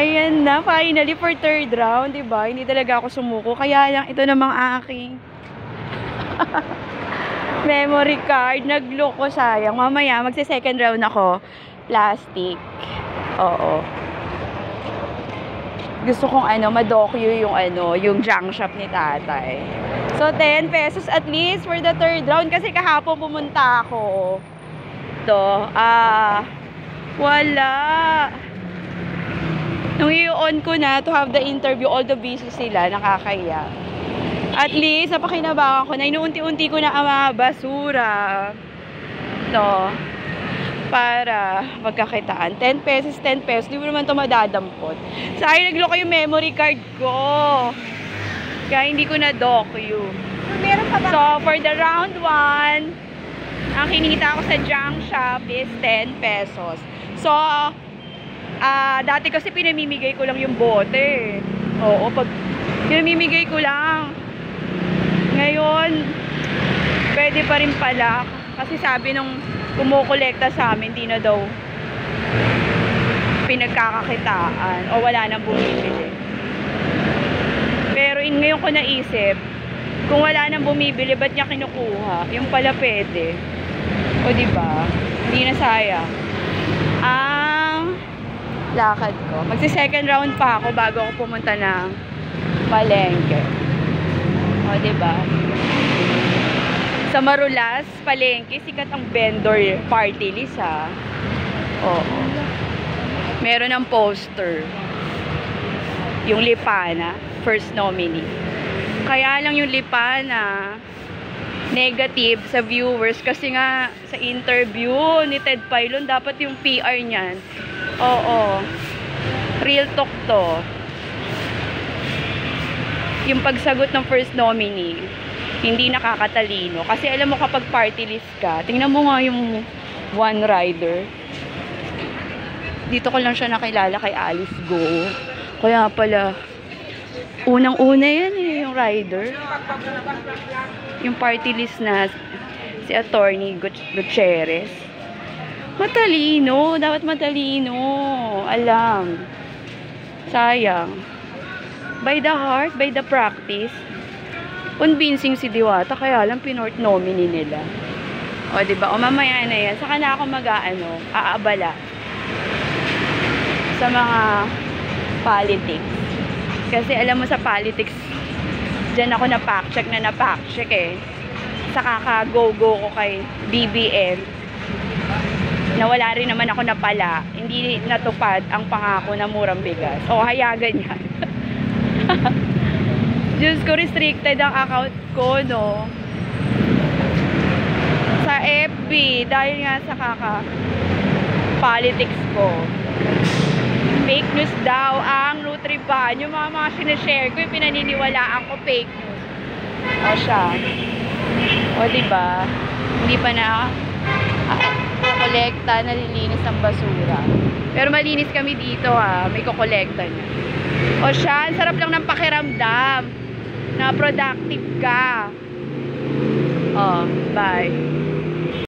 Ayan na, finally for third round, diba? Hindi talaga ako sumuko. Kaya lang, ito namang aking memory card. Nagloko, sayang. Mamaya, magse-second round ako. Plastic. Oo. Gusto kong ma-docu yung junk shop ni tatay. So, 10 pesos at least for the third round. Kasi kahapon pumunta ako. Wala. Nung i-on ko na to have the interview, all the busy sila, nakakaya. At least, napakinabangan ko na, inuunti-unti ko na ang mga basura. Para magkakitaan. 10 pesos, 10 pesos. Di mo naman ito madadampot. Sayang, nagloko yung memory card ko. Kaya hindi ko na docu. So, for the round 1, ang kinita ko sa junk shop is 10 pesos. So, dati kasi pinamimigay ko lang yung bote. Oo, pag pinamimigay ko lang. Ngayon, pwede pa rin pala. Kasi sabi nung kumukolekta sa amin, di na daw pinagkakakitaan o wala nang bumibili. Pero ngayon ko naisip, kung wala nang bumibili, ba't niya kinukuha? Yung pala pwede. O diba? Hindi na sayang. Ang lakad ko. Magsi-second round pa ako bago ako pumunta ng palengke. O diba? Sa Marulas, palengke, sikat ang vendor party list, ha. Oo. Meron ng poster. Yung Lipana, first nominee. Kaya lang yung Lipana, negative sa viewers. Kasi nga, sa interview ni Ted Pailon, dapat yung PR niyan. Oo. Real talk to. Yung pagsagot ng first nominee, hindi nakakatalino. Kasi alam mo kapag party list ka, tingnan mo nga yung one rider. Dito ko lang siya nakilala kay Alice Go. Kaya pala, unang-una yan yung rider. Yung party list na si Attorney Gutierrez. Matalino. Dapat matalino. Alam. Sayang. By the heart, by the practice, convincing si Diwata, kaya lang pinort nominee nila. O, diba? O, mamaya na yan. Saka na ako aabala sa mga politics. Kasi alam mo sa politics, dyan ako na-fact-check eh. Saka ka-go-go ko kay BBM. Nawala rin naman ako napala. Hindi natupad ang pangako na murang bigas. O, hayagan yan. Diyos ko, restricted ang account ko, no? Sa FB, dahil nga sa politics ko. Fake news daw ang Nutriban. Yung mga sinashare ko, yung pinaniniwalaan ko, fake news. O siya. O, diba? Hindi pa na kolekta, nalilinis ang basura. Pero malinis kami dito, ha. May kukolekta niya. O siya, ang sarap lang ng pakiramdam na productive ka. Oh, bye.